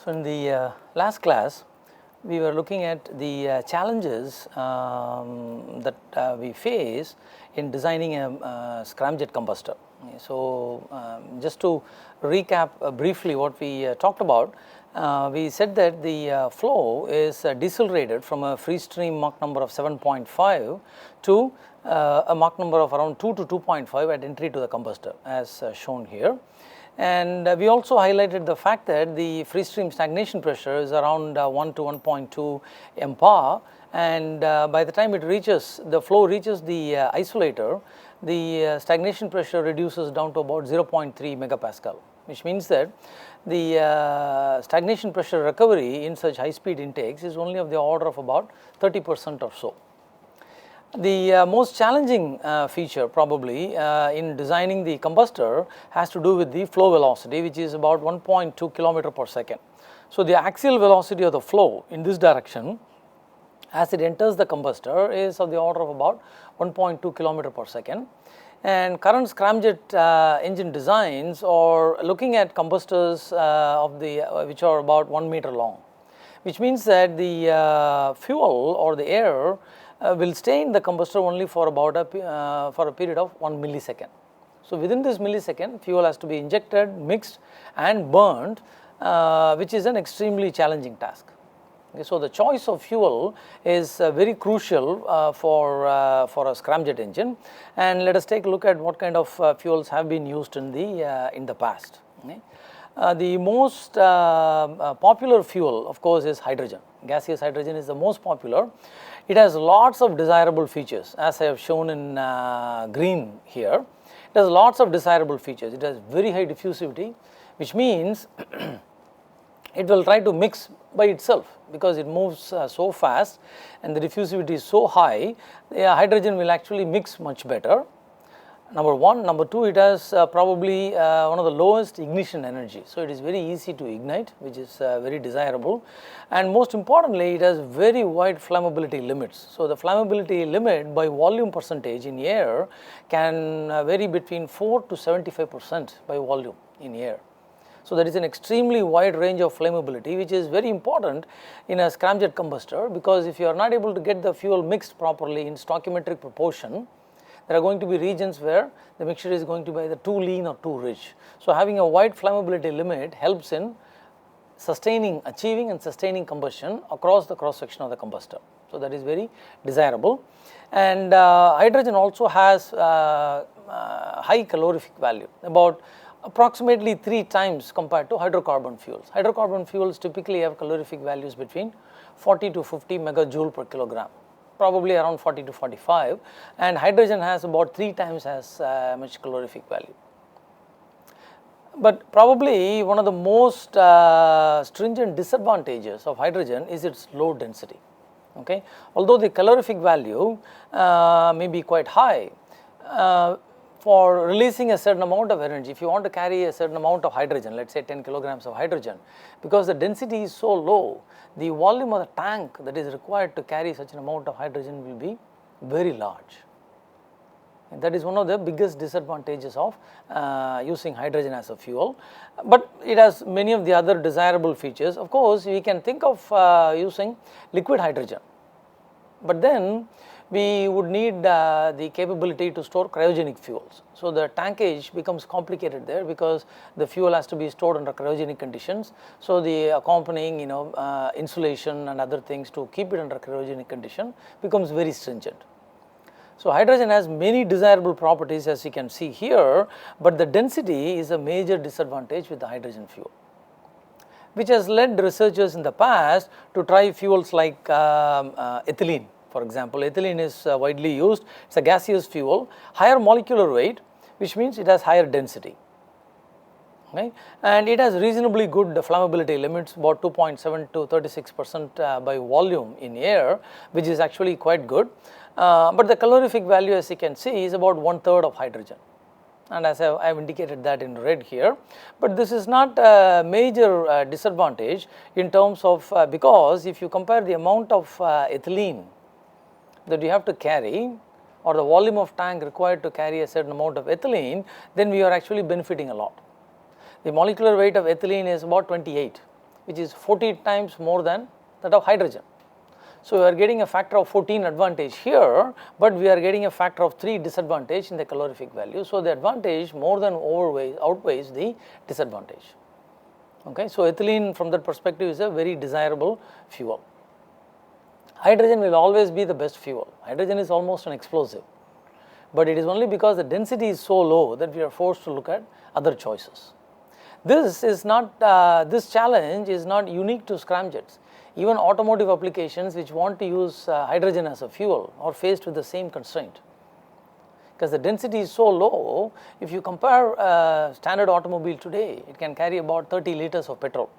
So, in the last class we were looking at the challenges that we face in designing a scramjet combustor. So, just to recap briefly what we talked about, we said that the flow is decelerated from a free stream Mach number of 7.5 to a Mach number of around 2 to 2.5 at entry to the combustor as shown here. And we also highlighted the fact that the free stream stagnation pressure is around 1 to 1.2 MPa, and by the time the flow reaches the isolator, the stagnation pressure reduces down to about 0.3 megapascal, which means that the stagnation pressure recovery in such high speed intakes is only of the order of about 30% or so. The most challenging feature probably in designing the combustor has to do with the flow velocity, which is about 1.2 kilometer per second. So, the axial velocity of the flow in this direction as it enters the combustor is of the order of about 1.2 kilometer per second, and current scramjet engine designs are looking at combustors which are about 1 meter long, which means that the fuel or the air will stay in the combustor only for about a period of 1 millisecond. So, within this millisecond fuel has to be injected, mixed and burned, which is an extremely challenging task. Okay, so, the choice of fuel is very crucial for a scramjet engine, and let us take a look at what kind of fuels have been used in the past. Okay. The most popular fuel of course is hydrogen. Gaseous hydrogen is the most popular. It has lots of desirable features, as I have shown in green here. It has lots of desirable features. It has very high diffusivity, which means it will try to mix by itself because it moves so fast and the diffusivity is so high, the hydrogen will actually mix much better. Number one. Number two, it has probably one of the lowest ignition energy. So, it is very easy to ignite, which is very desirable, and most importantly it has very wide flammability limits. So, the flammability limit by volume percentage in air can vary between 4 to 75% by volume in air. So, that is an extremely wide range of flammability, which is very important in a scramjet combustor, because if you are not able to get the fuel mixed properly in stoichiometric proportion, there are going to be regions where the mixture is going to be either too lean or too rich. So, having a wide flammability limit helps in achieving and sustaining combustion across the cross section of the combustor. So, that is very desirable, and hydrogen also has high calorific value, about approximately 3 times compared to hydrocarbon fuels. Hydrocarbon fuels typically have calorific values between 40 to 50 megajoule per kilogram, probably around 40 to 45, and hydrogen has about 3 times as much calorific value. But probably one of the most stringent disadvantages of hydrogen is its low density. Okay? Although the calorific value may be quite high, for releasing a certain amount of energy, if you want to carry a certain amount of hydrogen, let us say 10 kilograms of hydrogen, because the density is so low, the volume of the tank that is required to carry such an amount of hydrogen will be very large. And that is one of the biggest disadvantages of using hydrogen as a fuel, but it has many of the other desirable features. Of course, we can think of using liquid hydrogen, but then we would need the capability to store cryogenic fuels. So, the tankage becomes complicated there because the fuel has to be stored under cryogenic conditions. So, the accompanying insulation and other things to keep it under cryogenic condition becomes very stringent. So, hydrogen has many desirable properties, as you can see here, but the density is a major disadvantage with the hydrogen fuel, which has led researchers in the past to try fuels like ethylene. For example, ethylene is widely used. It is a gaseous fuel, higher molecular weight, which means it has higher density. Okay? And it has reasonably good flammability limits, about 2.7 to 36% by volume in air, which is actually quite good. But the calorific value, as you can see, is about 1/3 of hydrogen, and as I have indicated that in red here. But this is not a major disadvantage in terms of because if you compare the amount of ethylene that you have to carry, or the volume of tank required to carry a certain amount of ethylene, then we are actually benefiting a lot. The molecular weight of ethylene is about 28, which is 40 times more than that of hydrogen. So we are getting a factor of 14 advantage here, but we are getting a factor of 3 disadvantage in the calorific value. So the advantage more than outweighs the disadvantage. Okay, so ethylene from that perspective is a very desirable fuel. Hydrogen will always be the best fuel. Hydrogen is almost an explosive, but it is only because the density is so low that we are forced to look at other choices. This challenge is not unique to scramjets. Even automotive applications which want to use hydrogen as a fuel are faced with the same constraint. Because the density is so low, if you compare a standard automobile today, it can carry about 30 liters of petrol.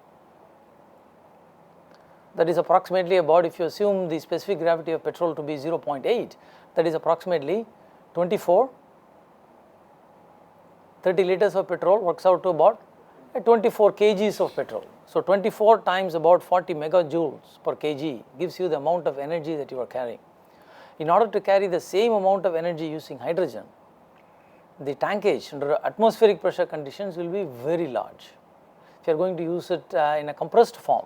That is approximately about, if you assume the specific gravity of petrol to be 0.8, that is approximately 24. 30 liters of petrol works out to about 24 kgs of petrol. So 24 times about 40 megajoules per kg gives you the amount of energy that you are carrying. In order to carry the same amount of energy using hydrogen, the tankage under atmospheric pressure conditions will be very large. If you are going to use it in a compressed form,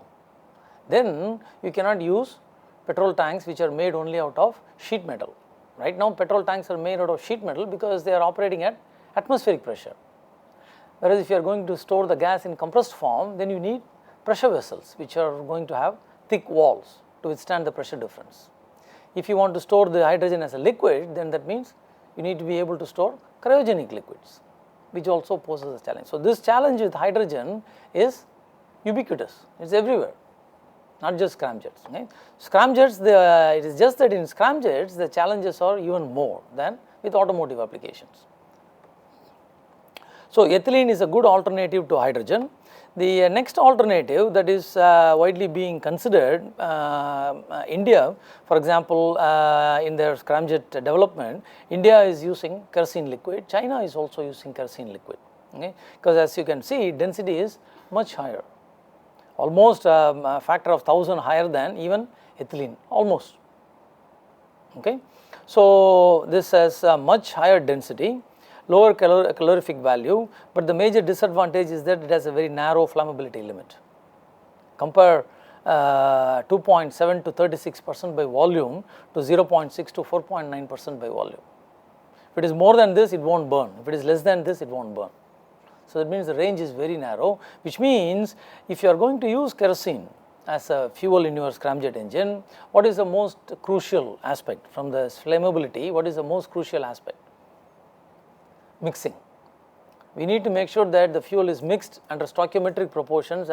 then you cannot use petrol tanks which are made only out of sheet metal. Right now petrol tanks are made out of sheet metal because they are operating at atmospheric pressure. Whereas if you are going to store the gas in compressed form, then you need pressure vessels which are going to have thick walls to withstand the pressure difference. If you want to store the hydrogen as a liquid, then that means you need to be able to store cryogenic liquids, which also poses a challenge. So this challenge with hydrogen is ubiquitous, it is everywhere, not just scramjets. Okay? Scramjets, it is just that in scramjets the challenges are even more than with automotive applications. So ethylene is a good alternative to hydrogen. The next alternative that is widely being considered, India, for example, in their scramjet development, India is using kerosene liquid, China is also using kerosene liquid, okay? Because as you can see, density is much higher, almost a factor of 1000 higher than even ethylene, almost. Okay? So this has a much higher density, lower calorific value, but the major disadvantage is that it has a very narrow flammability limit. Compare 2.7 to 36% by volume to 0.6 to 4.9% by volume. If it is more than this, it won't burn. If it is less than this, it won't burn. So that means the range is very narrow, which means if you are going to use kerosene as a fuel in your scramjet engine, what is the most crucial aspect from the flammability? What is the most crucial aspect? Mixing. We need to make sure that the fuel is mixed under stoichiometric proportions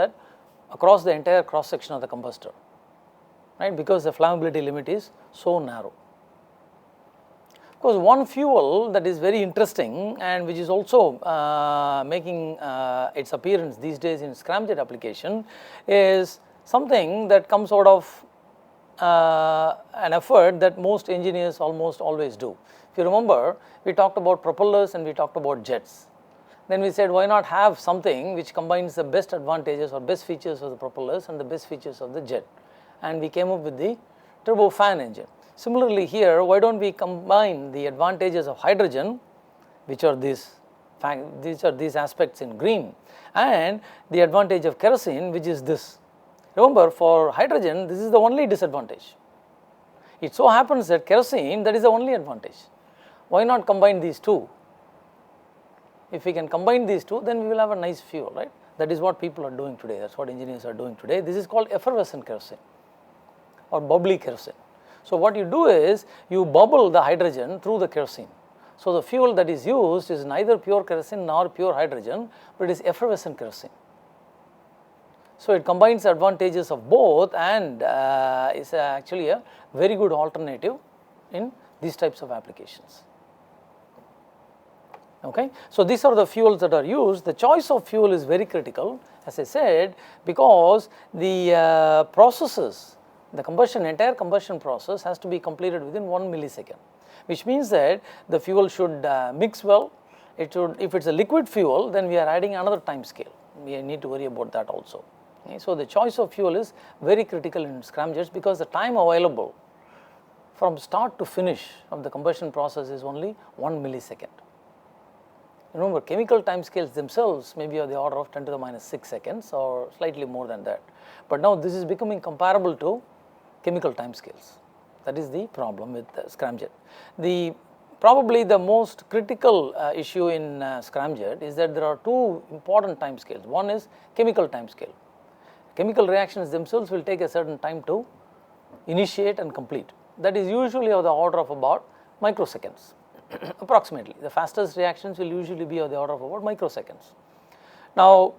across the entire cross section of the combustor, right? Because the flammability limit is so narrow. Of course, one fuel that is very interesting and which is also making its appearance these days in scramjet application is something that comes out of an effort that most engineers almost always do. If you remember, we talked about propellers and we talked about jets. Then we said, why not have something which combines the best advantages or best features of the propellers and the best features of the jet, and we came up with the turbofan engine. Similarly here, why don't we combine the advantages of hydrogen, which are these aspects in green, and the advantage of kerosene, which is this. Remember, for hydrogen, this is the only disadvantage. It so happens that kerosene, that is the only advantage. Why not combine these two? If we can combine these two, then we will have a nice fuel, right? That is what people are doing today, that is what engineers are doing today. This is called effervescent kerosene or bubbly kerosene. So what you do is, you bubble the hydrogen through the kerosene. So the fuel that is used is neither pure kerosene nor pure hydrogen, but it is effervescent kerosene. So it combines the advantages of both and is actually a very good alternative in these types of applications. Okay. So these are the fuels that are used. The choice of fuel is very critical, as I said, because the processes, the entire combustion process has to be completed within 1 millisecond, which means that the fuel should mix well. It should, if it's a liquid fuel, then we are adding another time scale. We need to worry about that also. Okay. So the choice of fuel is very critical in scramjets because the time available from start to finish of the combustion process is only 1 millisecond. Remember, chemical time scales themselves may be of the order of 10 to the minus 6 seconds or slightly more than that. But now this is becoming comparable to chemical time scales. That is the problem with scramjet. Probably the most critical issue in scramjet is that there are two important time scales. One is chemical time scale. Chemical reactions themselves will take a certain time to initiate and complete. That is usually of the order of about microseconds. Approximately, the fastest reactions will usually be of the order of about microseconds. Now,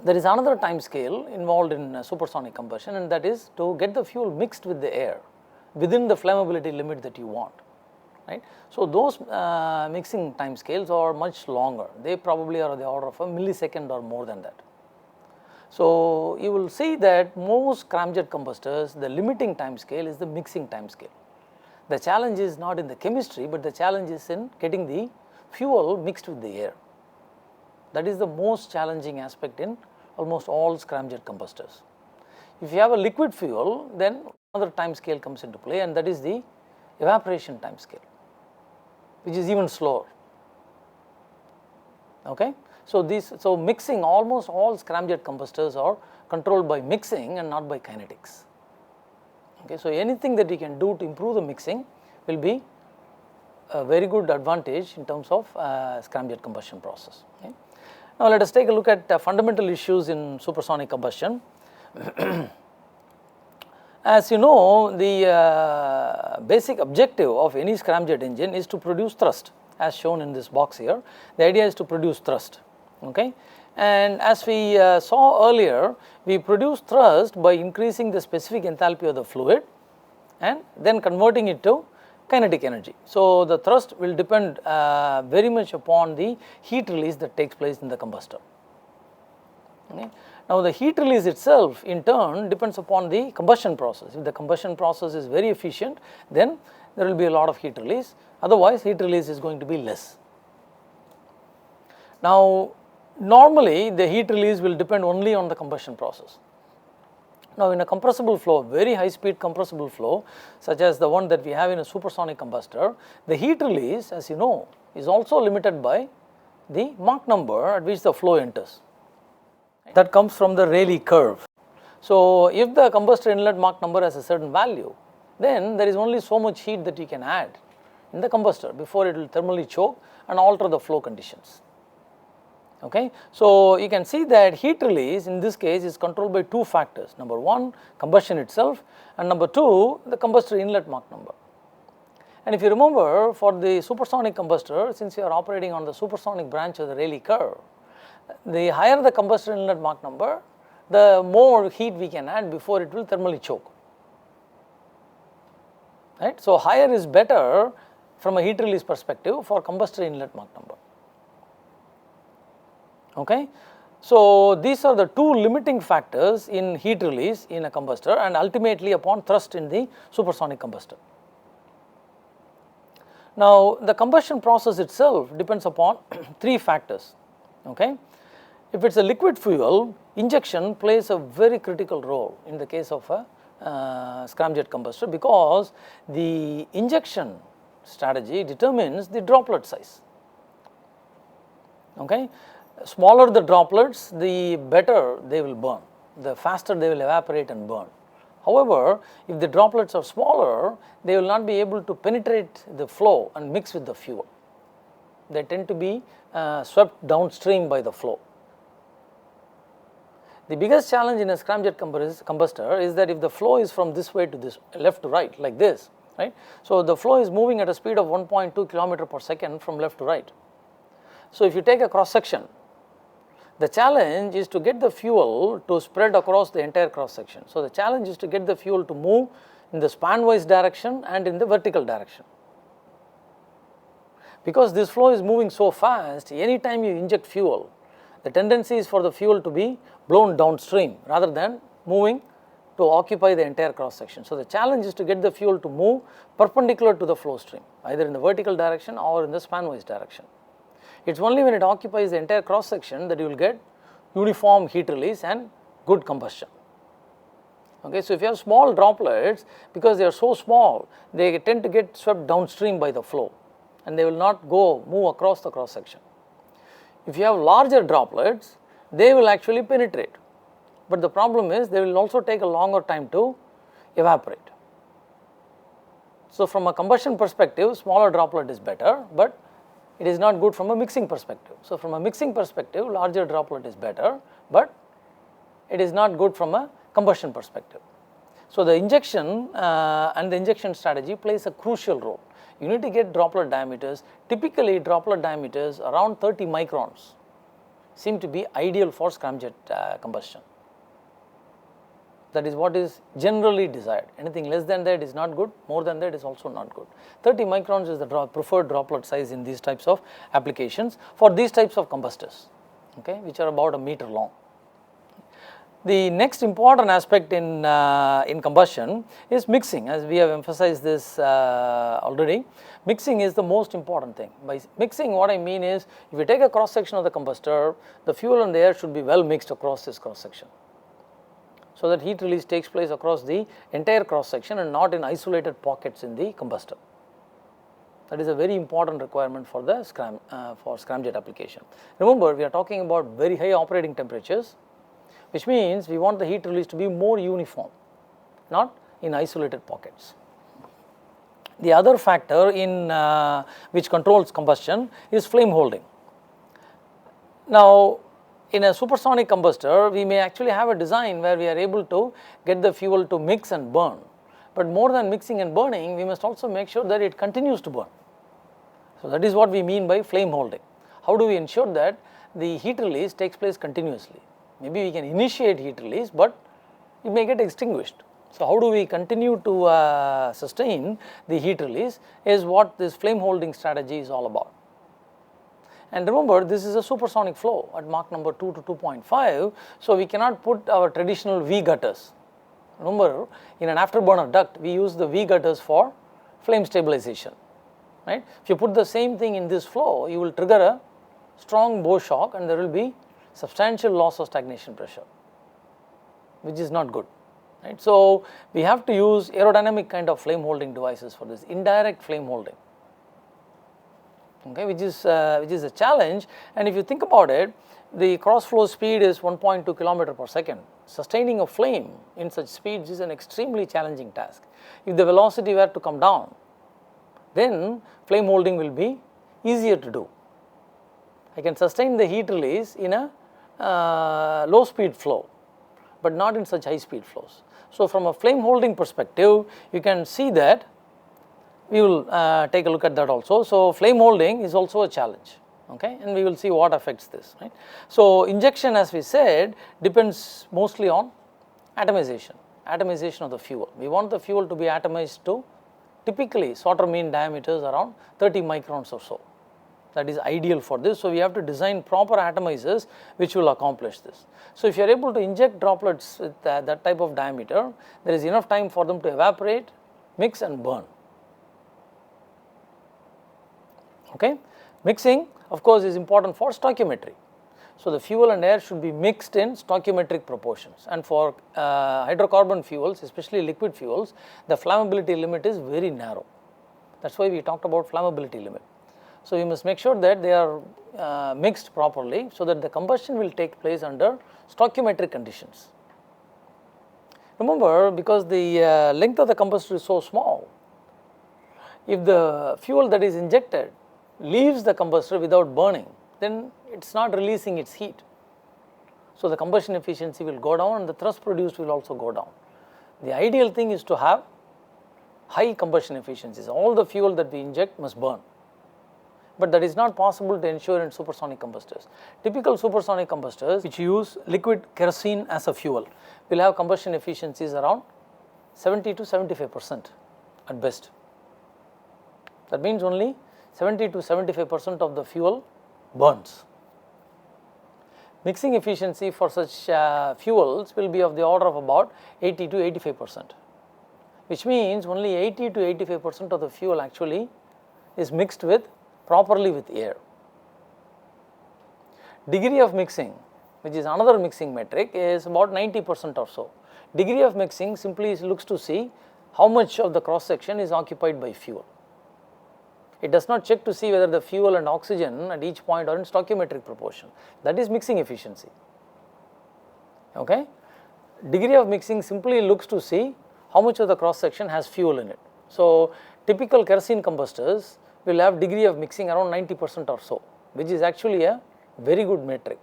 there is another time scale involved in supersonic combustion, and that is to get the fuel mixed with the air within the flammability limit that you want, right. So, those mixing time scales are much longer. They probably are of the order of a millisecond or more than that. So, you will see that most scramjet combustors, the limiting time scale is the mixing time scale. The challenge is not in the chemistry, but the challenge is in getting the fuel mixed with the air. That is the most challenging aspect in almost all scramjet combustors. If you have a liquid fuel, then another time scale comes into play, and that is the evaporation time scale, which is even slower. Okay? So mixing, almost all scramjet combustors are controlled by mixing and not by kinetics. Okay, so anything that we can do to improve the mixing will be a very good advantage in terms of scramjet combustion process. Okay. Now let us take a look at fundamental issues in supersonic combustion. As you know, the basic objective of any scramjet engine is to produce thrust, as shown in this box here. The idea is to produce thrust. Okay. And as we saw earlier, we produce thrust by increasing the specific enthalpy of the fluid and then converting it to kinetic energy. So, the thrust will depend very much upon the heat release that takes place in the combustor. Okay. Now, the heat release itself in turn depends upon the combustion process. If the combustion process is very efficient, then there will be a lot of heat release, otherwise heat release is going to be less. Now, normally the heat release will depend only on the combustion process. Now, in a compressible flow, very high speed compressible flow such as the one that we have in a supersonic combustor, the heat release, as you know, is also limited by the Mach number at which the flow enters. That comes from the Rayleigh curve. So, if the combustor inlet Mach number has a certain value, then there is only so much heat that you can add in the combustor before it will thermally choke and alter the flow conditions. Okay. So, you can see that heat release in this case is controlled by two factors. Number one, combustion itself, and number two, the combustor inlet Mach number. And if you remember, for the supersonic combustor, since you are operating on the supersonic branch of the Rayleigh curve, the higher the combustor inlet Mach number, the more heat we can add before it will thermally choke. Right. So, higher is better from a heat release perspective for combustor inlet Mach number. Okay. So, these are the two limiting factors in heat release in a combustor and ultimately upon thrust in the supersonic combustor. Now, the combustion process itself depends upon three factors. Okay. If it is a liquid fuel, injection plays a very critical role in the case of a scramjet combustor, because the injection strategy determines the droplet size. Okay. Smaller the droplets, the better they will burn, the faster they will evaporate and burn. However, if the droplets are smaller, they will not be able to penetrate the flow and mix with the fuel. They tend to be swept downstream by the flow. The biggest challenge in a scramjet combustor is that if the flow is from this way to this, left to right, like this, right. So, the flow is moving at a speed of 1.2 km per second from left to right. So, if you take a cross section, the challenge is to get the fuel to spread across the entire cross section. So, the challenge is to get the fuel to move in the span-wise direction and in the vertical direction. Because this flow is moving so fast, any time you inject fuel, the tendency is for the fuel to be blown downstream rather than moving to occupy the entire cross section. So, the challenge is to get the fuel to move perpendicular to the flow stream, either in the vertical direction or in the span-wise direction. It is only when it occupies the entire cross section that you will get uniform heat release and good combustion. Okay. So, if you have small droplets, because they are so small, they tend to get swept downstream by the flow and they will not move across the cross section. If you have larger droplets, they will actually penetrate, but the problem is they will also take a longer time to evaporate. So, from a combustion perspective, smaller droplet is better, but it is not good from a mixing perspective. So, from a mixing perspective, larger droplet is better, but it is not good from a combustion perspective. So, the injection and the injection strategy plays a crucial role. You need to get droplet diameters. Typically, droplet diameters around 30 microns seem to be ideal for scramjet combustion. That is what is generally desired. Anything less than that is not good, more than that is also not good. 30 microns is the preferred droplet size in these types of applications for these types of combustors, okay, which are about a meter long. The next important aspect in combustion is mixing, as we have emphasized this already. Mixing is the most important thing. By mixing, what I mean is, if you take a cross section of the combustor, the fuel and the air should be well mixed across this cross section, so that heat release takes place across the entire cross section and not in isolated pockets in the combustor. That is a very important requirement for the scramjet application. Remember, we are talking about very high operating temperatures, which means we want the heat release to be more uniform, not in isolated pockets. The other factor in which controls combustion is flame holding. Now, in a supersonic combustor, we may actually have a design where we are able to get the fuel to mix and burn, but more than mixing and burning, we must also make sure that it continues to burn. So, that is what we mean by flame holding. How do we ensure that the heat release takes place continuously? Maybe we can initiate heat release, but it may get extinguished. So, how do we continue to sustain the heat release is what this flame holding strategy is all about. And remember, this is a supersonic flow at Mach number 2 to 2.5, so we cannot put our traditional V gutters. Remember, in an afterburner duct, we use the V gutters for flame stabilization, right? If you put the same thing in this flow, you will trigger a strong bow shock and there will be substantial loss of stagnation pressure, which is not good, right? So, we have to use aerodynamic kind of flame holding devices for this, indirect flame holding, okay, which is a challenge. And if you think about it, the cross flow speed is 1.2 km per second. Sustaining a flame in such speeds is an extremely challenging task. If the velocity were to come down, then flame holding will be easier to do. I can sustain the heat release in a low speed flow, but not in such high speed flows. So, from a flame holding perspective, you can see that. We will take a look at that also. So, flame holding is also a challenge, okay, and we will see what affects this, right. So, injection, as we said, depends mostly on atomization of the fuel. We want the fuel to be atomized to typically Sauter mean diameters around 30 microns or so. That is ideal for this. So, we have to design proper atomizers which will accomplish this. So, if you are able to inject droplets with that type of diameter, there is enough time for them to evaporate, mix and burn. Okay. Mixing, of course, is important for stoichiometry. So, the fuel and air should be mixed in stoichiometric proportions, and for hydrocarbon fuels, especially liquid fuels, the flammability limit is very narrow. That is why we talked about flammability limit. So, you must make sure that they are mixed properly, so that the combustion will take place under stoichiometric conditions. Remember, because the length of the combustor is so small, if the fuel that is injected leaves the combustor without burning, then it is not releasing its heat. So, the combustion efficiency will go down and the thrust produced will also go down. The ideal thing is to have high combustion efficiencies. All the fuel that we inject must burn, but that is not possible to ensure in supersonic combustors. Typical supersonic combustors which use liquid kerosene as a fuel will have combustion efficiencies around 70 to 75% at best. That means only 70 to 75% of the fuel burns. Mixing efficiency for such fuels will be of the order of about 80 to 85%, which means only 80 to 85% of the fuel actually is mixed with properly with air. Degree of mixing, which is another mixing metric, is about 90% or so. Degree of mixing simply looks to see how much of the cross section is occupied by fuel. It does not check to see whether the fuel and oxygen at each point are in stoichiometric proportion. That is mixing efficiency. Okay? Degree of mixing simply looks to see how much of the cross section has fuel in it. So, typical kerosene combustors will have degree of mixing around 90% or so, which is actually a very good metric.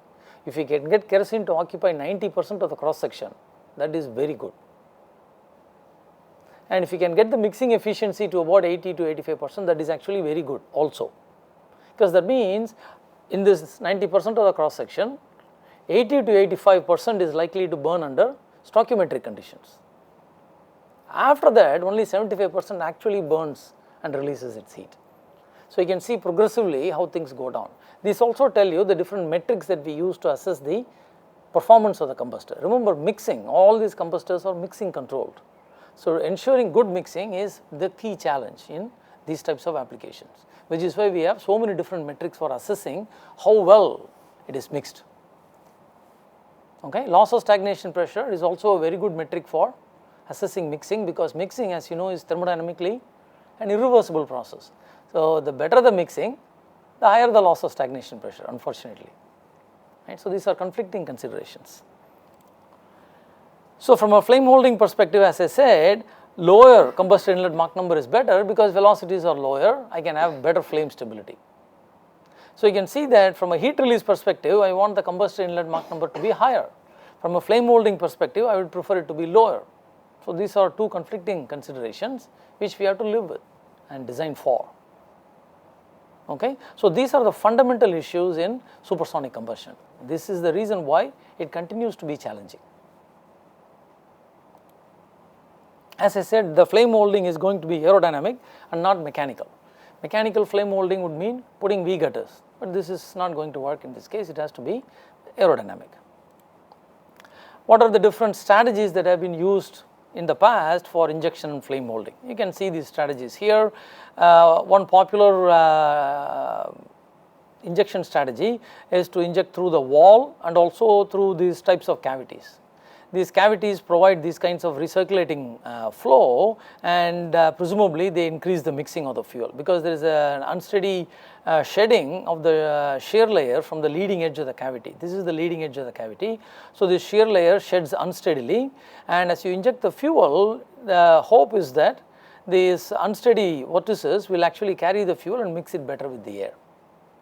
If you can get kerosene to occupy 90% of the cross section, that is very good. And if you can get the mixing efficiency to about 80 to 85%, that is actually very good also, because that means in this 90% of the cross section, 80 to 85% is likely to burn under stoichiometric conditions. After that, only 75% actually burns and releases its heat. So, you can see progressively how things go down. These also tell you the different metrics that we use to assess the performance of the combustor. Remember, mixing, all these combustors are mixing controlled. So, ensuring good mixing is the key challenge in these types of applications, which is why we have so many different metrics for assessing how well it is mixed. Okay? Loss of stagnation pressure is also a very good metric for assessing mixing, because mixing, as you know, is thermodynamically an irreversible process. So, the better the mixing, the higher the loss of stagnation pressure, unfortunately. Right? So, these are conflicting considerations. So, from a flame holding perspective, as I said, lower combustor inlet Mach number is better because velocities are lower, I can have better flame stability. So, you can see that from a heat release perspective, I want the combustor inlet Mach number to be higher. From a flame holding perspective, I would prefer it to be lower. So, these are two conflicting considerations which we have to live with and design for. Okay? So, these are the fundamental issues in supersonic combustion. This is the reason why it continues to be challenging. As I said, the flame holding is going to be aerodynamic and not mechanical. Mechanical flame holding would mean putting V-gutters, but this is not going to work in this case. It has to be aerodynamic. What are the different strategies that have been used in the past for injection and flame holding? You can see these strategies here. One popular injection strategy is to inject through the wall and also through these types of cavities. These cavities provide these kinds of recirculating flow, and presumably they increase the mixing of the fuel, because there is an unsteady shedding of the shear layer from the leading edge of the cavity. This is the leading edge of the cavity. So, this shear layer sheds unsteadily, and as you inject the fuel, the hope is that these unsteady vortices will actually carry the fuel and mix it better with the air.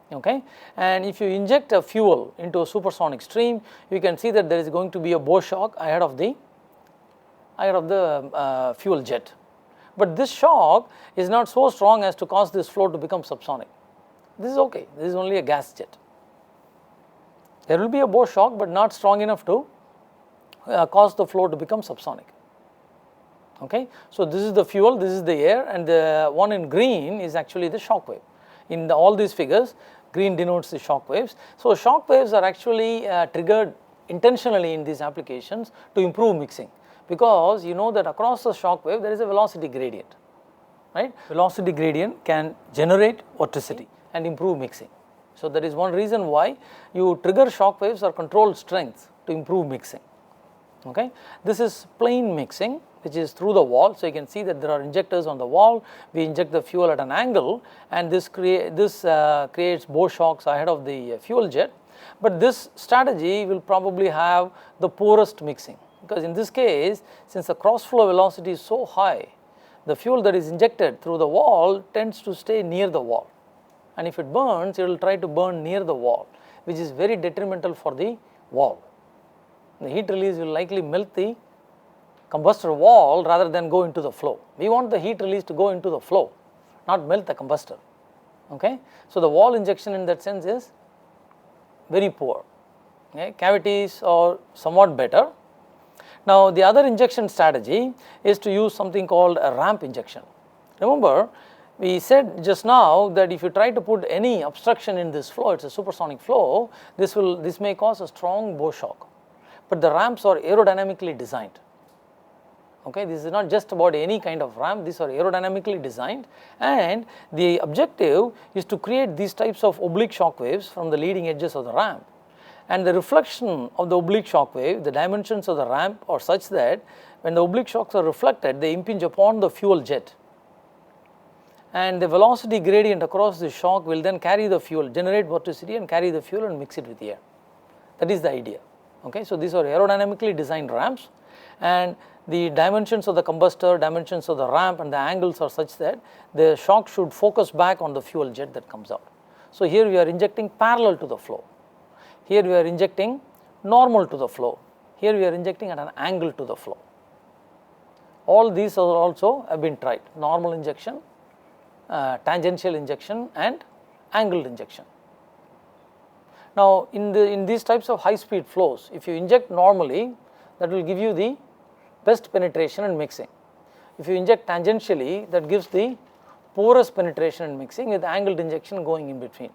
Okay? And if you inject a fuel into a supersonic stream, you can see that there is going to be a bow shock ahead of the fuel jet. But this shock is not so strong as to cause this flow to become subsonic. This is okay, this is only a gas jet. There will be a bow shock, but not strong enough to cause the flow to become subsonic. Okay? So, this is the fuel, this is the air, and the one in green is actually the shock wave. In all these figures, green denotes the shock waves. So, shock waves are actually triggered intentionally in these applications to improve mixing, because you know that across the shock wave there is a velocity gradient, right? Velocity gradient can generate vorticity and improve mixing. So, that is one reason why you trigger shock waves or controlled strength to improve mixing. Okay? This is plain mixing, which is through the wall. So, you can see that there are injectors on the wall. We inject the fuel at an angle, and this creates bow shocks ahead of the fuel jet. But this strategy will probably have the poorest mixing, because in this case, since the cross flow velocity is so high, the fuel that is injected through the wall tends to stay near the wall, and if it burns, it will try to burn near the wall, which is very detrimental for the wall. The heat release will likely melt the combustor wall rather than go into the flow. We want the heat release to go into the flow, not melt the combustor. Okay? So, the wall injection in that sense is very poor. Okay? Cavities are somewhat better. Now, the other injection strategy is to use something called a ramp injection. Remember, we said just now that if you try to put any obstruction in this flow, it is a supersonic flow, this may cause a strong bow shock, but the ramps are aerodynamically designed. Okay, this is not just about any kind of ramp, these are aerodynamically designed, and the objective is to create these types of oblique shock waves from the leading edges of the ramp. And the reflection of the oblique shock wave, the dimensions of the ramp are such that when the oblique shocks are reflected, they impinge upon the fuel jet. and the velocity gradient across the shock will then carry the fuel, generate vorticity and carry the fuel and mix it with the air. That is the idea. Okay. So, these are aerodynamically designed ramps, and the dimensions of the combustor, dimensions of the ramp and the angles are such that the shock should focus back on the fuel jet that comes out. So, here we are injecting parallel to the flow, here we are injecting normal to the flow, here we are injecting at an angle to the flow. All these are also have been tried: normal injection, tangential injection and angled injection. Now, in these types of high speed flows, if you inject normally, that will give you the best penetration and mixing. If you inject tangentially, that gives the poorest penetration and mixing, with angled injection going in between.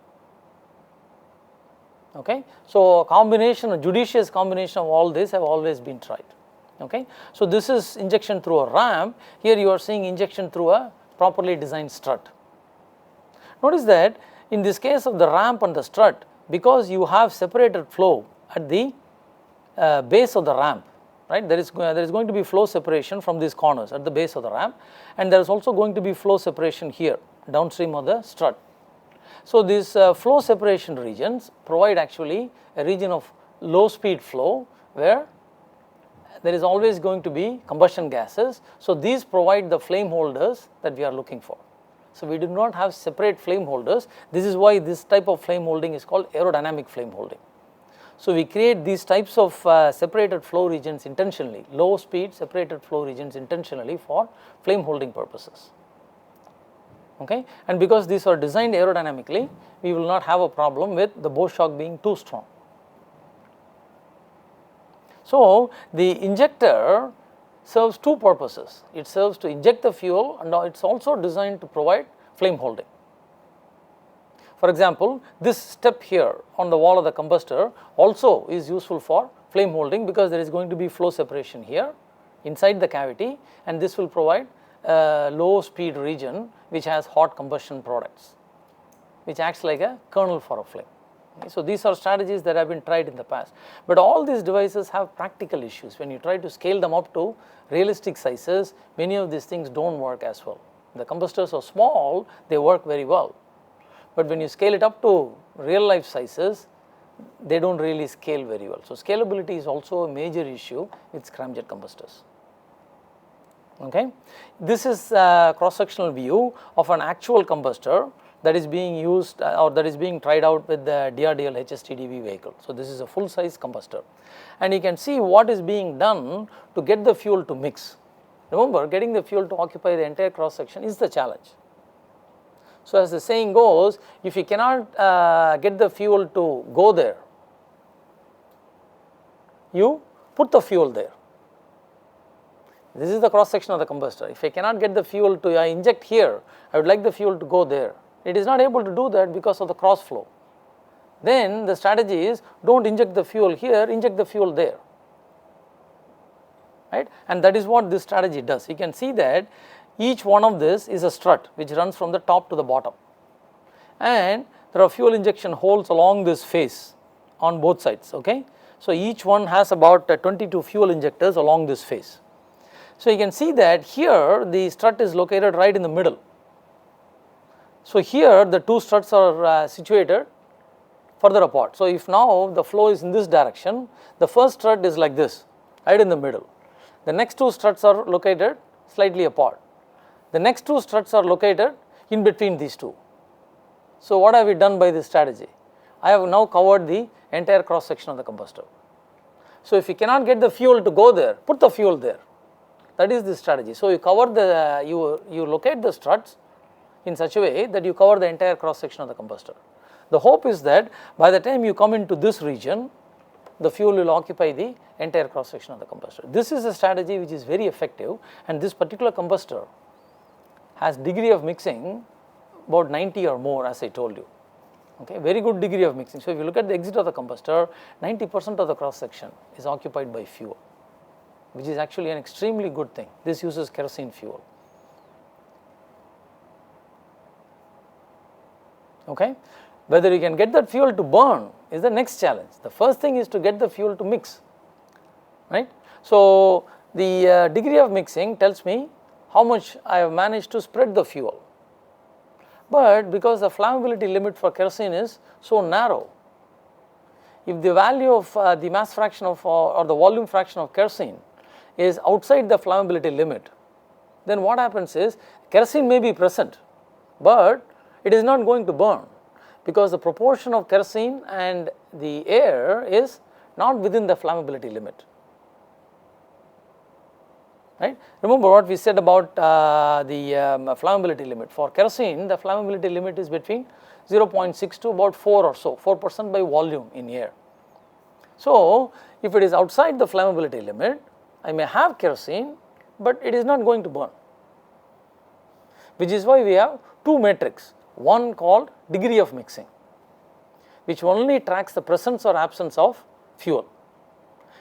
Okay. So, a combination, a judicious combination of all this have always been tried. Okay. So, this is injection through a ramp, here you are seeing injection through a properly designed strut. Notice that in this case of the ramp and the strut, because you have separated flow at the base of the ramp, right, there is going to be flow separation from these corners at the base of the ramp, and there is also going to be flow separation here downstream of the strut. So, these flow separation regions provide actually a region of low speed flow where there is always going to be combustion gases. So, these provide the flame holders that we are looking for. So, we do not have separate flame holders. This is why this type of flame holding is called aerodynamic flame holding. So, we create these types of separated flow regions intentionally, low speed separated flow regions intentionally for flame holding purposes. Okay. And because these are designed aerodynamically, we will not have a problem with the bore shock being too strong. So, the injector serves two purposes. It serves to inject the fuel, and it is also designed to provide flame holding. For example, this step here on the wall of the combustor also is useful for flame holding, because there is going to be flow separation here inside the cavity, and this will provide a low speed region which has hot combustion products, which acts like a kernel for a flame. Okay. So, these are strategies that have been tried in the past, but all these devices have practical issues. When you try to scale them up to realistic sizes, many of these things do not work as well. The combustors are small, they work very well, but when you scale it up to real life sizes, they do not really scale very well. So, scalability is also a major issue with scramjet combustors. Okay. This is a cross sectional view of an actual combustor that is being used or that is being tried out with the DRDL HSTDV vehicle. So, this is a full size combustor, and you can see what is being done to get the fuel to mix. Remember, getting the fuel to occupy the entire cross section is the challenge. So, as the saying goes, if you cannot get the fuel to go there, you put the fuel there. This is the cross section of the combustor. If I cannot get the fuel to inject here, I would like the fuel to go there. It is not able to do that because of the cross flow. Then the strategy is, do not inject the fuel here, inject the fuel there, right, and that is what this strategy does. You can see that each one of this is a strut which runs from the top to the bottom, and there are fuel injection holes along this face on both sides. Okay. So, each one has about 22 fuel injectors along this face. So, you can see that here the strut is located right in the middle. So, here the two struts are situated further apart. So, if now the flow is in this direction, the first strut is like this, right in the middle. The next two struts are located slightly apart. The next two struts are located in between these two. So, what have we done by this strategy? I have now covered the entire cross section of the combustor. So, if you cannot get the fuel to go there, put the fuel there. That is the strategy. So, you cover the, you locate the struts in such a way that you cover the entire cross section of the combustor. The hope is that by the time you come into this region, the fuel will occupy the entire cross section of the combustor. This is a strategy which is very effective, and this particular combustor has degree of mixing about 90 or more, as I told you. Okay, very good degree of mixing. So, if you look at the exit of the combustor, 90% of the cross section is occupied by fuel, which is actually an extremely good thing. This uses kerosene fuel. Okay. Whether you can get that fuel to burn is the next challenge. The first thing is to get the fuel to mix, right. So, the degree of mixing tells me how much I have managed to spread the fuel. but because the flammability limit for kerosene is so narrow, if the value of the mass fraction of or the volume fraction of kerosene is outside the flammability limit, then what happens is kerosene may be present, but it is not going to burn, because the proportion of kerosene and the air is not within the flammability limit. Right? Remember what we said about the flammability limit. For kerosene, the flammability limit is between 0.6 to about 4 or so, 4% by volume in air. So, if it is outside the flammability limit, I may have kerosene, but it is not going to burn, which is why we have two metrics, one called degree of mixing, which only tracks the presence or absence of fuel,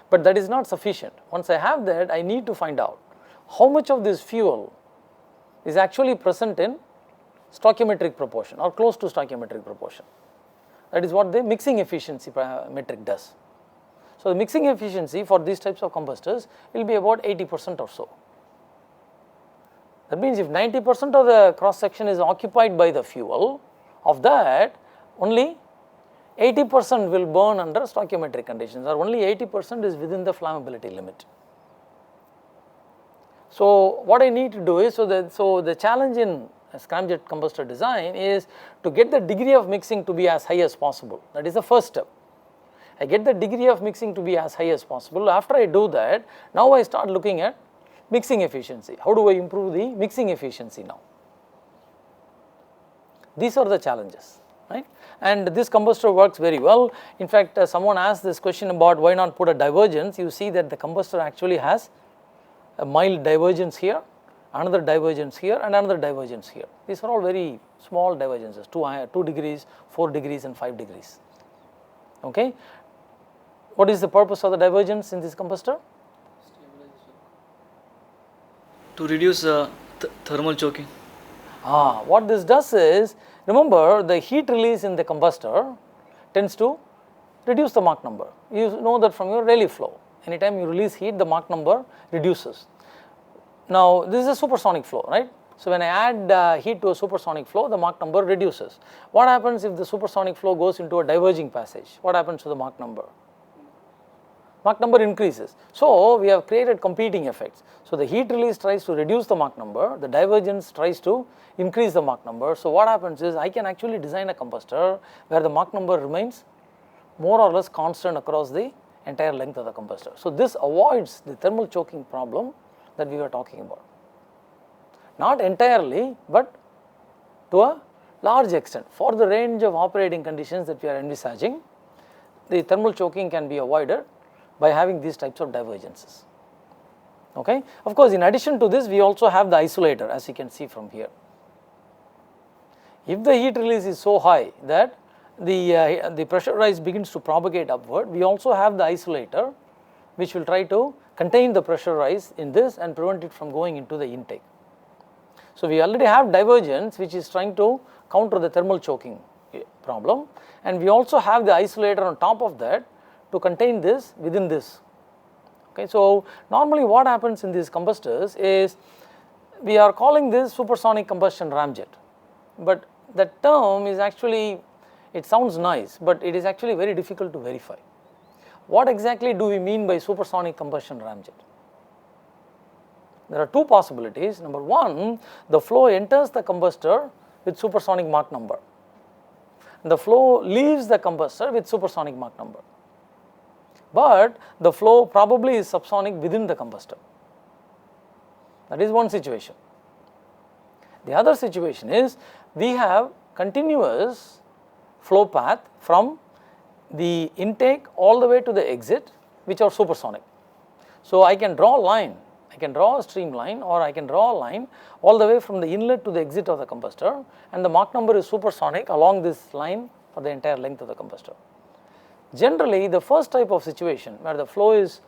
but that is not sufficient. Once I have that, I need to find out how much of this fuel is actually present in stoichiometric proportion or close to stoichiometric proportion. That is what the mixing efficiency metric does. So, the mixing efficiency for these types of combustors will be about 80% or so. That means if 90% of the cross section is occupied by the fuel, of that only 80% will burn under stoichiometric conditions, or only 80% is within the flammability limit. So, what I need to do is, so the challenge in scramjet combustor design is to get the degree of mixing to be as high as possible. That is the first step. I get the degree of mixing to be as high as possible. After I do that, now I start looking at mixing efficiency. How do I improve the mixing efficiency now? These are the challenges, right? And this combustor works very well. In fact, someone asked this question about why not put a divergence. You see that the combustor actually has a mild divergence here, another divergence here, and another divergence here. These are all very small divergences, 2 degrees, 4 degrees and 5 degrees. Okay. What is the purpose of the divergence in this combustor? To reduce thermal choking. What this does is, remember, the heat release in the combustor tends to reduce the Mach number. You know that from your Rayleigh flow. Anytime you release heat, the Mach number reduces. Now, this is a supersonic flow, right? So, when I add heat to a supersonic flow, the Mach number reduces. What happens if the supersonic flow goes into a diverging passage? What happens to the Mach number? Mach number increases. So, we have created competing effects. So, the heat release tries to reduce the Mach number, the divergence tries to increase the Mach number. So, what happens is I can actually design a combustor where the Mach number remains more or less constant across the entire length of the combustor. So, this avoids the thermal choking problem that we were talking about. Not entirely, but to a large extent. For the range of operating conditions that we are envisaging, the thermal choking can be avoided by having these types of divergences. Okay. Of course, in addition to this, we also have the isolator, as you can see from here. If the heat release is so high that the pressure rise begins to propagate upward, we also have the isolator which will try to contain the pressure rise in this and prevent it from going into the intake. So, we already have divergence which is trying to counter the thermal choking problem, and we also have the isolator on top of that to contain this within this. Okay. So, normally what happens in these combustors is we are calling this supersonic combustion ramjet, but the term is actually, it sounds nice, but it is actually very difficult to verify. What exactly do we mean by supersonic combustion ramjet? There are two possibilities. Number one, the flow enters the combustor with supersonic Mach number. The flow leaves the combustor with supersonic Mach number, but the flow probably is subsonic within the combustor. That is one situation. The other situation is we have continuous flow path from the intake all the way to the exit, which are supersonic. So, I can draw a line, I can draw a streamline, or I can draw a line all the way from the inlet to the exit of the combustor, and the Mach number is supersonic along this line for the entire length of the combustor. Generally, the first type of situation where the flow is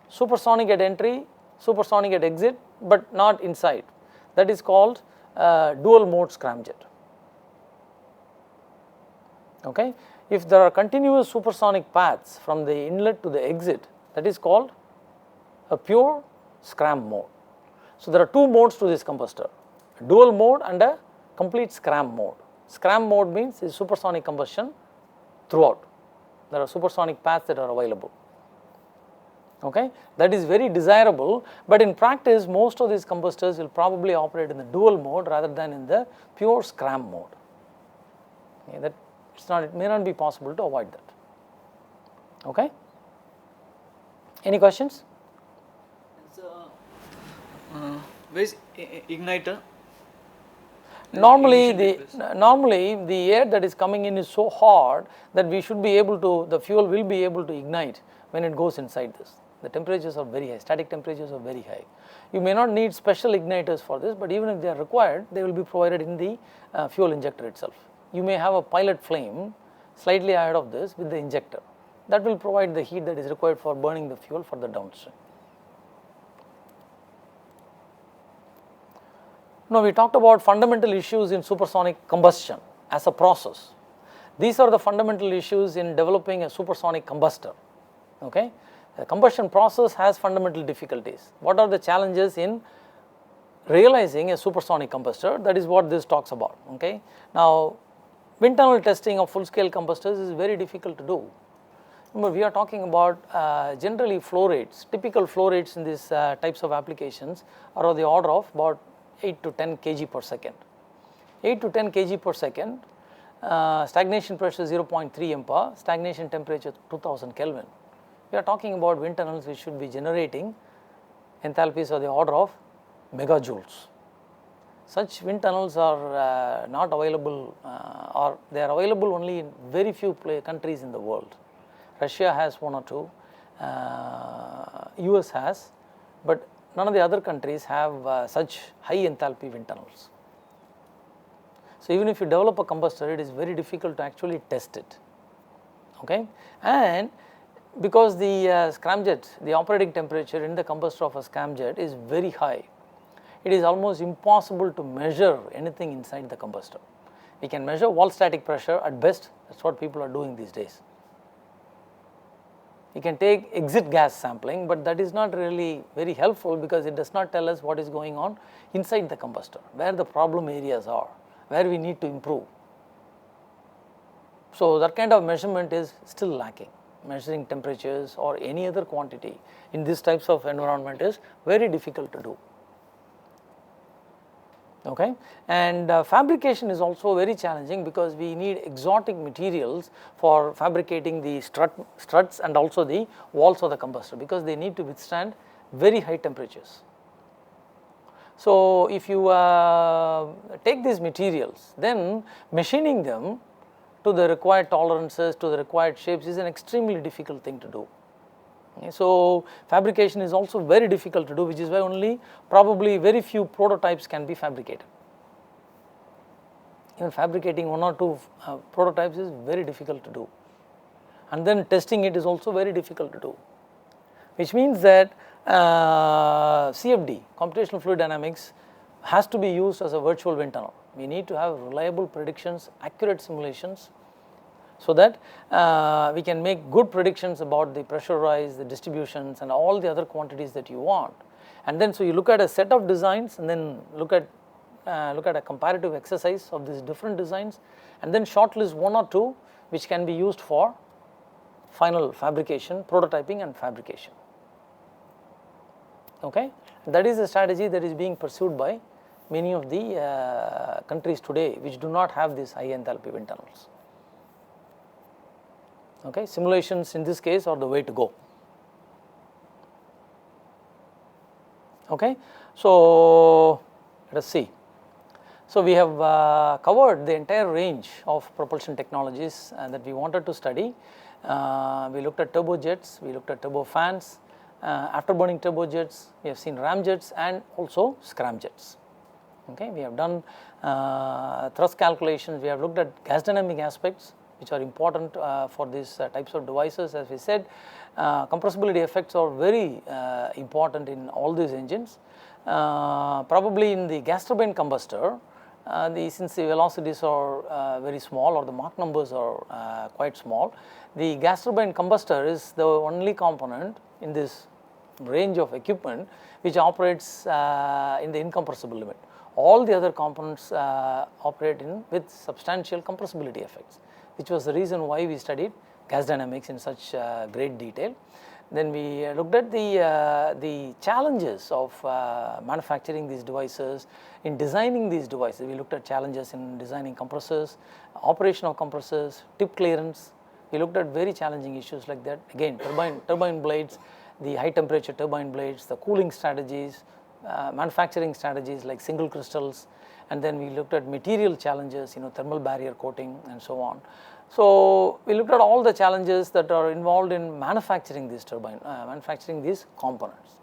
supersonic at entry, supersonic at exit, but not inside, that is called dual mode scramjet. Okay. If there are continuous supersonic paths from the inlet to the exit, that is called a pure scram mode. So, there are two modes to this combustor, a dual mode and a complete scram mode. Scram mode means is supersonic combustion throughout. There are supersonic paths that are available. Okay, that is very desirable, but in practice most of these combustors will probably operate in the dual mode rather than in the pure scram mode. Okay, that it may not be possible to avoid that. Okay, any questions? Where is igniter? Normally the air that is coming in is so hot that we should be able to, the fuel will be able to ignite when it goes inside this. The temperatures are very high, static temperatures are very high. You may not need special igniters for this, but even if they are required, they will be provided in the fuel injector itself. You may have a pilot flame slightly ahead of this with the injector. That will provide the heat that is required for burning the fuel for the downstream. Now we talked about fundamental issues in supersonic combustion as a process. These are the fundamental issues in developing a supersonic combustor. Okay? The combustion process has fundamental difficulties. What are the challenges in realizing a supersonic combustor? That is what this talks about. Okay? Now wind tunnel testing of full scale combustors is very difficult to do. Remember, we are talking about generally flow rates. Typical flow rates in these types of applications are of the order of about 8 to 10 kg per second. 8 to 10 kg per second, stagnation pressure 0.3 MPa, stagnation temperature 2000 Kelvin. We are talking about wind tunnels which should be generating enthalpies of the order of megajoules. Such wind tunnels are not available or they are available only in very few countries in the world. Russia has one or two, US has, but none of the other countries have such high enthalpy wind tunnels. So even if you develop a combustor, it is very difficult to actually test it. Okay? And because the scramjet, the operating temperature in the combustor of a scramjet is very high, it is almost impossible to measure anything inside the combustor. We can measure wall static pressure at best, that is what people are doing these days. You can take exit gas sampling, but that is not really very helpful because it does not tell us what is going on inside the combustor, where the problem areas are, where we need to improve. So that kind of measurement is still lacking. Measuring temperatures or any other quantity in these types of environment is very difficult to do. Okay? And fabrication is also very challenging because we need exotic materials for fabricating the struts and also the walls of the combustor because they need to withstand very high temperatures. So if you take these materials, then machining them to the required tolerances, to the required shapes is an extremely difficult thing to do. Okay, so fabrication is also very difficult to do, which is why only probably very few prototypes can be fabricated. Even fabricating one or two prototypes is very difficult to do, and then testing it is also very difficult to do, which means that CFD, computational fluid dynamics, has to be used as a virtual wind tunnel. We need to have reliable predictions, accurate simulations, so that we can make good predictions about the pressure rise, the distributions and all the other quantities that you want. And then so you look at a set of designs and then look at a comparative exercise of these different designs and then shortlist one or two which can be used for final fabrication, prototyping and fabrication. Okay? That is a strategy that is being pursued by many of the countries today which do not have these high enthalpy wind tunnels. Okay? Simulations in this case are the way to go. Okay? So let us see. So we have covered the entire range of propulsion technologies that we wanted to study. We looked at turbojets, we looked at turbofans, afterburning turbojets, we have seen ramjets and also scramjets. Okay, we have done thrust calculations, we have looked at gas dynamic aspects which are important for these types of devices. As we said, compressibility effects are very important in all these engines. Probably in the gas turbine combustor, since the velocities are very small or the Mach numbers are quite small, the gas turbine combustor is the only component in this range of equipment which operates in the incompressible limit. all the other components operate with substantial compressibility effects, which was the reason why we studied gas dynamics in such great detail. Then we looked at the challenges of manufacturing these devices, in designing these devices. We looked at challenges in designing compressors, operation of compressors, tip clearance. We looked at very challenging issues like that. Again, turbine blades, the high temperature turbine blades, the cooling strategies, manufacturing strategies like single crystals, and then we looked at material challenges, thermal barrier coating and so on. So we looked at all the challenges that are involved in manufacturing these manufacturing these components.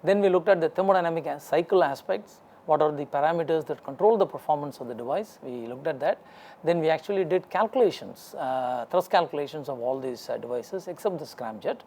Then we looked at the thermodynamic cycle aspects. What are the parameters that control the performance of the device? We looked at that. Then we actually did calculations, thrust calculations of all these devices except the scramjet.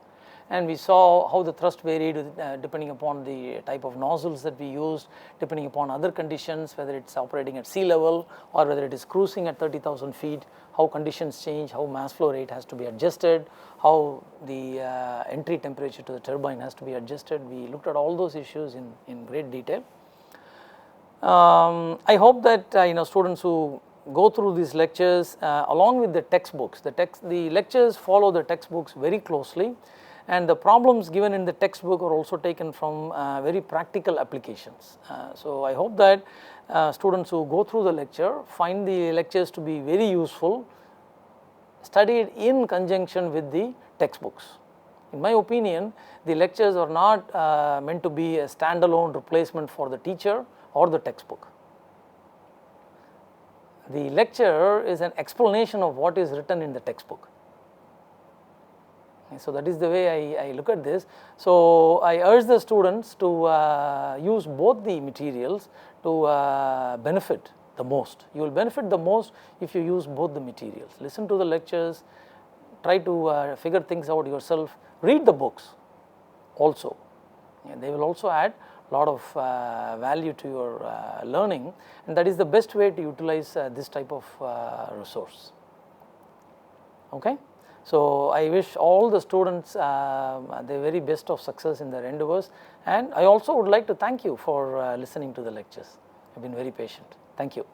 And we saw how the thrust varied depending upon the type of nozzles that we used, depending upon other conditions, whether it's operating at sea level or whether it is cruising at 30,000 feet, how conditions change, how mass flow rate has to be adjusted, how the entry temperature to the turbine has to be adjusted. We looked at all those issues in great detail. I hope that students who go through these lectures along with the textbooks, the lectures follow the textbooks very closely, and the problems given in the textbook are also taken from very practical applications. So I hope that students who go through the lecture find the lectures to be very useful, studied in conjunction with the textbooks. In my opinion, the lectures are not meant to be a standalone replacement for the teacher or the textbook. The lecture is an explanation of what is written in the textbook. So that is the way I look at this. So I urge the students to use both the materials to benefit the most. You will benefit the most if you use both the materials. Listen to the lectures, try to figure things out yourself, read the books also. They will also add a lot of value to your learning, and that is the best way to utilize this type of resource. Okay? So I wish all the students the very best of success in their endeavors, and I also would like to thank you for listening to the lectures. You have been very patient. Thank you.